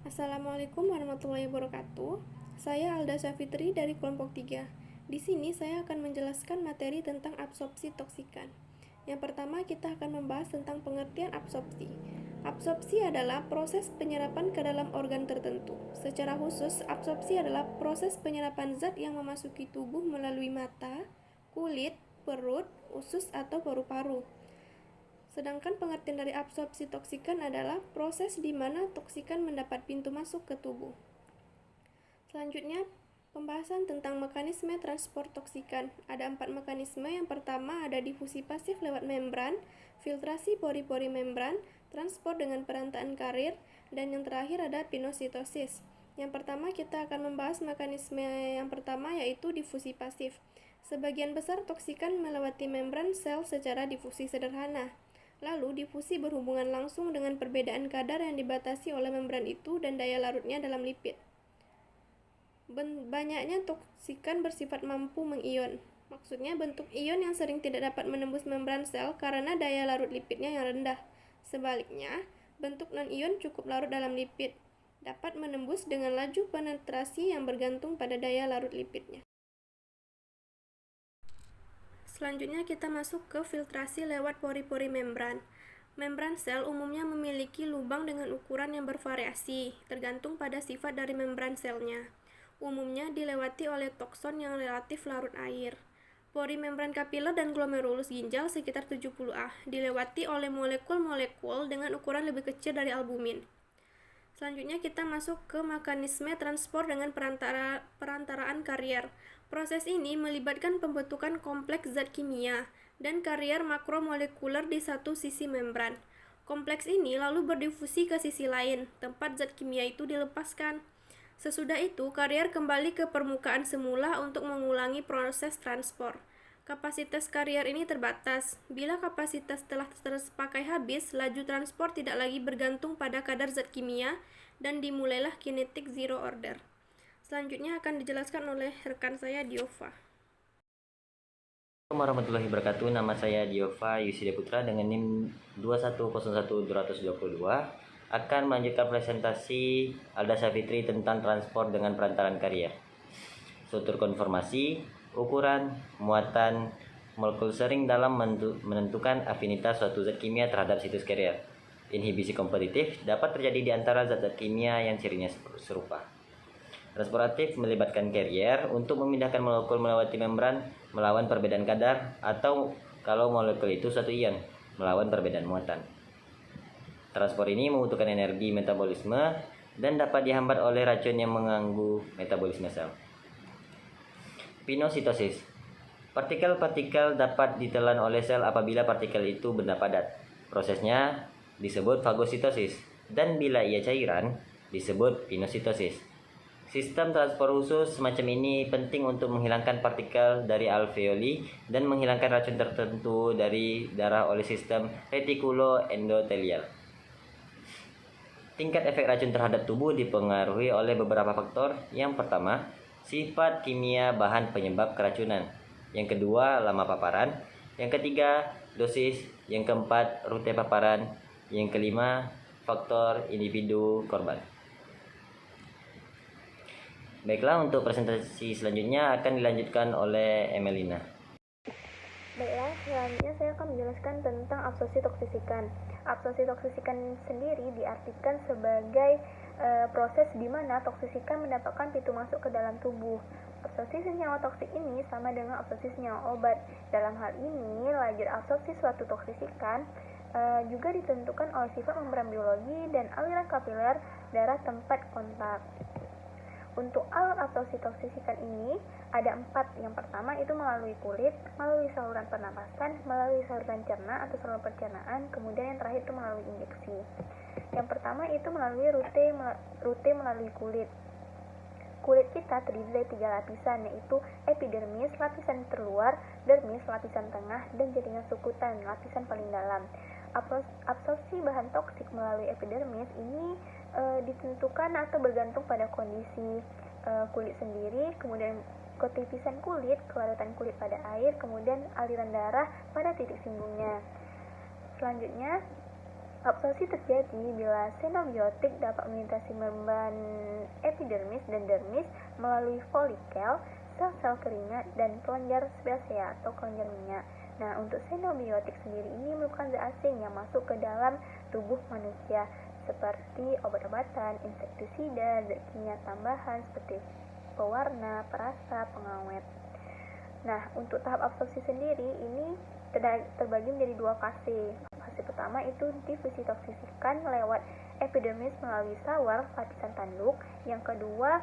Assalamualaikum warahmatullahi wabarakatuh. Saya Alda Syafitri dari kelompok 3. Di sini saya akan menjelaskan materi tentang absorpsi toksikan. Yang pertama, kita akan membahas tentang pengertian absorpsi. Absorpsi adalah proses penyerapan ke dalam organ tertentu. Secara khusus, absorpsi adalah proses penyerapan zat yang memasuki tubuh melalui mata, kulit, perut, usus, atau paru-paru. Sedangkan pengertian dari absorpsi toksikan adalah proses di mana toksikan mendapat pintu masuk ke tubuh. Selanjutnya, pembahasan tentang mekanisme transport toksikan. Ada 4 mekanisme. Yang pertama ada difusi pasif lewat membran, filtrasi pori-pori membran, transport dengan perantaraan karier, dan yang terakhir ada pinositosis. Yang pertama kita akan membahas mekanisme yang pertama, yaitu difusi pasif. Sebagian besar toksikan melewati membran sel secara difusi sederhana. Lalu, difusi berhubungan langsung dengan perbedaan kadar yang dibatasi oleh membran itu dan daya larutnya dalam lipid. Banyaknya toksikan bersifat mampu mengion. Maksudnya bentuk ion yang sering tidak dapat menembus membran sel karena daya larut lipidnya yang rendah. Sebaliknya, bentuk non-ion cukup larut dalam lipid, dapat menembus dengan laju penetrasi yang bergantung pada daya larut lipidnya. Selanjutnya kita masuk ke filtrasi lewat pori-pori membran. Membran sel umumnya memiliki lubang dengan ukuran yang bervariasi, tergantung pada sifat dari membran selnya. Umumnya dilewati oleh tokson yang relatif larut air. Pori membran kapiler dan glomerulus ginjal sekitar 70A dilewati oleh molekul-molekul dengan ukuran lebih kecil dari albumin. Selanjutnya kita masuk ke mekanisme transport dengan perantaraan karier. Proses ini melibatkan pembentukan kompleks zat kimia dan karier makromolekuler di satu sisi membran. Kompleks ini lalu berdifusi ke sisi lain, tempat zat kimia itu dilepaskan. Sesudah itu, karier kembali ke permukaan semula untuk mengulangi proses transport. Kapasitas karier ini terbatas. Bila kapasitas telah terpakai habis, laju transport tidak lagi bergantung pada kadar zat kimia dan dimulailah kinetik zero order. Selanjutnya akan dijelaskan oleh rekan saya Diova. Assalamualaikum warahmatullahi wabarakatuh. Nama saya Diova Yusida Putra dengan NIM 2101222 akan melanjutkan presentasi Alda Syafitri tentang transport dengan perantaran karier. Struktur konformasi, ukuran, muatan, molekul sering dalam menentukan afinitas suatu zat kimia terhadap situs karier. Inhibisi kompetitif dapat terjadi di antara zat-zat kimia yang cirinya serupa. Transportatif melibatkan karier untuk memindahkan molekul melewati membran melawan perbedaan kadar, atau kalau molekul itu suatu ion, melawan perbedaan muatan. Transport ini membutuhkan energi metabolisme dan dapat dihambat oleh racun yang mengganggu metabolisme sel. Pinositosis. Partikel-partikel dapat ditelan oleh sel apabila partikel itu benda padat. Prosesnya disebut fagositosis, dan bila ia cairan disebut pinositosis. Sistem transport khusus semacam ini penting untuk menghilangkan partikel dari alveoli dan menghilangkan racun tertentu dari darah oleh sistem retikuloendotelial. Tingkat efek racun terhadap tubuh dipengaruhi oleh beberapa faktor. Yang pertama, sifat kimia bahan penyebab keracunan. Yang kedua, lama paparan. Yang ketiga, dosis. Yang keempat, rute paparan. Yang kelima, faktor individu korban. Baiklah, untuk presentasi selanjutnya akan dilanjutkan oleh Emelina. Baiklah, selanjutnya saya akan menjelaskan tentang absorpsi toksisikan. Absorpsi toksisikan sendiri diartikan sebagai proses di mana toksisikan mendapatkan pintu masuk ke dalam tubuh. Absorpsi senyawa toksik ini sama dengan absorpsi senyawa obat. Dalam hal ini, laju absorpsi suatu toksisikan juga ditentukan oleh sifat membran biologi dan aliran kapiler darah tempat kontak. Untuk alat absorpsi toksisikan ini ada 4. Yang pertama itu melalui kulit, melalui saluran pernapasan, melalui saluran cerna atau saluran pencernaan, kemudian yang terakhir itu melalui injeksi. Yang pertama itu melalui rute melalui kulit. Kulit kita terdiri dari 3 lapisan, yaitu epidermis, lapisan terluar, dermis, lapisan tengah, dan jaringan sukutan, lapisan paling dalam. Absorpsi bahan toksik melalui epidermis ini ditentukan atau bergantung pada kondisi kulit sendiri, kemudian ketipisan kulit, kelaratan kulit pada air, kemudian aliran darah pada titik singgungnya. Selanjutnya, Absorpsi terjadi bila xenobiotik dapat melintasi membran epidermis dan dermis melalui folikel, sel-sel keringat, dan kelenjar sebasea atau kelenjar minyak. Nah, untuk xenobiotik sendiri ini merupakan zat asing yang masuk ke dalam tubuh manusia, seperti obat-obatan, insektisida, zat kimia tambahan seperti pewarna, perasa, pengawet. Nah, untuk tahap absorpsi sendiri ini terbagi menjadi dua fase. Fase pertama itu difusi toksisikan lewat epidermis melalui sawar lapisan tanduk. Yang kedua,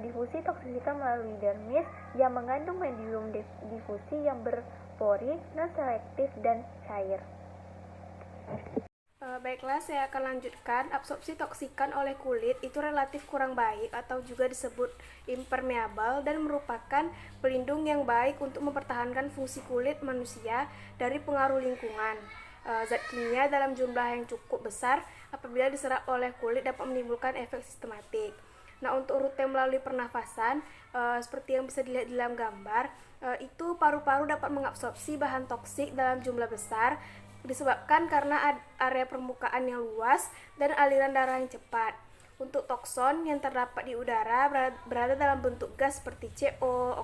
difusi toksisikan melalui dermis yang mengandung medium difusi yang berpori, non-selektif, dan cair. Baiklah, saya akan lanjutkan. Absorpsi toksikan oleh kulit itu relatif kurang baik atau juga disebut impermeable dan merupakan pelindung yang baik untuk mempertahankan fungsi kulit manusia dari pengaruh lingkungan. Zat kimia dalam jumlah yang cukup besar apabila diserap oleh kulit dapat menimbulkan efek sistematik. Nah, untuk rute melalui pernafasan, seperti yang bisa dilihat di dalam gambar, itu paru-paru dapat mengabsorpsi bahan toksik dalam jumlah besar disebabkan karena area permukaan yang luas dan aliran darah yang cepat. Untuk tokson yang terdapat di udara berada dalam bentuk gas seperti CO,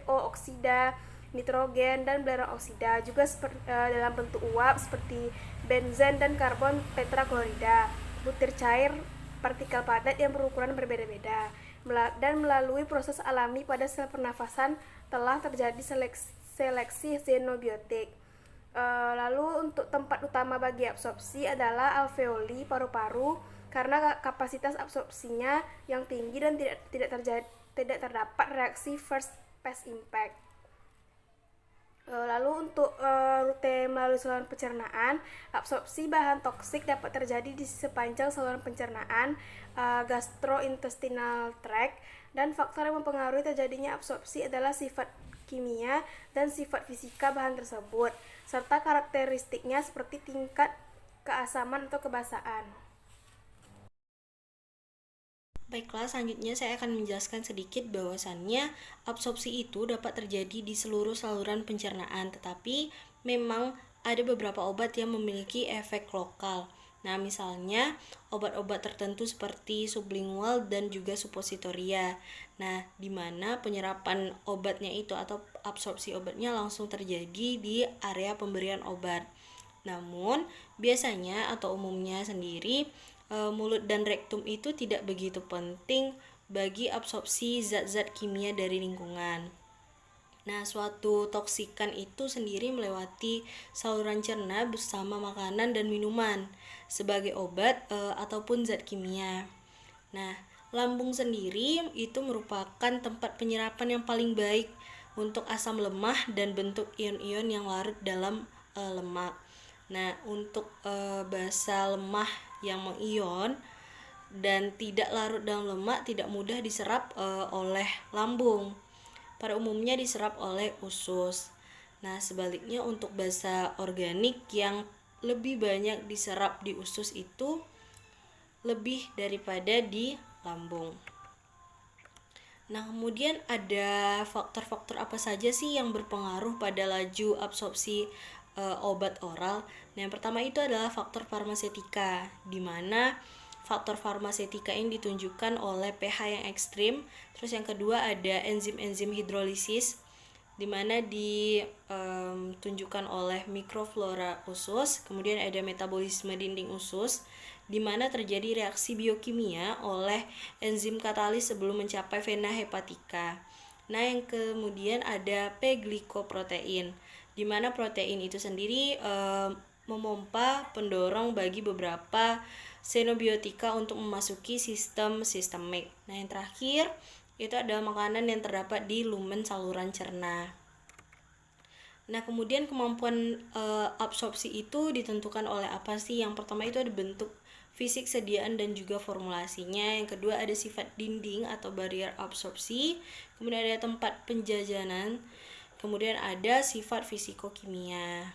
oksida, nitrogen, dan belerang oksida, juga dalam bentuk uap seperti benzen dan karbon tetraklorida, butir cair, partikel padat yang berukuran berbeda-beda, dan melalui proses alami pada sel pernafasan telah terjadi seleksi xenobiotik. Lalu untuk tempat utama bagi absorpsi adalah alveoli paru-paru karena kapasitas absorpsinya yang tinggi dan tidak terdapat reaksi first pass impact. Lalu untuk rute melalui saluran pencernaan, absorpsi bahan toksik dapat terjadi di sepanjang saluran pencernaan, gastrointestinal tract, dan faktor yang mempengaruhi terjadinya absorpsi adalah sifat kimia dan sifat fisika bahan tersebut, serta karakteristiknya seperti tingkat keasaman atau kebasaan. Baiklah, selanjutnya saya akan menjelaskan sedikit bahwasannya absorpsi itu dapat terjadi di seluruh saluran pencernaan, tetapi memang ada beberapa obat yang memiliki efek lokal. Nah, misalnya obat-obat tertentu seperti sublingual dan juga suppositoria. Nah, di mana penyerapan obatnya itu atau absorpsi obatnya langsung terjadi di area pemberian obat. Namun, biasanya atau umumnya sendiri mulut dan rektum itu tidak begitu penting bagi absorpsi zat-zat kimia dari lingkungan. Nah, suatu toksikan itu sendiri melewati saluran cerna bersama makanan dan minuman sebagai obat ataupun zat kimia. Nah, lambung sendiri itu merupakan tempat penyerapan yang paling baik untuk asam lemah dan bentuk ion-ion yang larut dalam lemak. Nah, untuk basa lemah yang mengion dan tidak larut dalam lemak tidak mudah diserap oleh lambung. Pada umumnya diserap oleh usus. Nah, sebaliknya untuk basa organik yang lebih banyak diserap di usus itu lebih daripada di lambung. Nah, kemudian ada faktor-faktor apa saja sih yang berpengaruh pada laju absorpsi obat oral? Nah, yang pertama itu adalah faktor farmasetika, di mana faktor farmasetika ini ditunjukkan oleh pH yang ekstrim. Terus yang kedua ada enzim-enzim hidrolisis, di mana ditunjukkan oleh mikroflora usus. Kemudian ada metabolisme dinding usus, di mana terjadi reaksi biokimia oleh enzim katalis sebelum mencapai vena hepatika. Nah, yang kemudian ada P-glikoprotein, di mana protein itu sendiri memompa pendorong bagi beberapa xenobiotika untuk memasuki sistem sistemik. Nah, yang terakhir itu adalah makanan yang terdapat di lumen saluran cerna. Nah, kemudian kemampuan absorpsi itu ditentukan oleh apa sih? Yang pertama itu ada bentuk fisik sediaan dan juga formulasinya. Yang kedua ada sifat dinding atau barrier absorpsi. Kemudian ada tempat penjajanan. Kemudian ada sifat fisikokimia.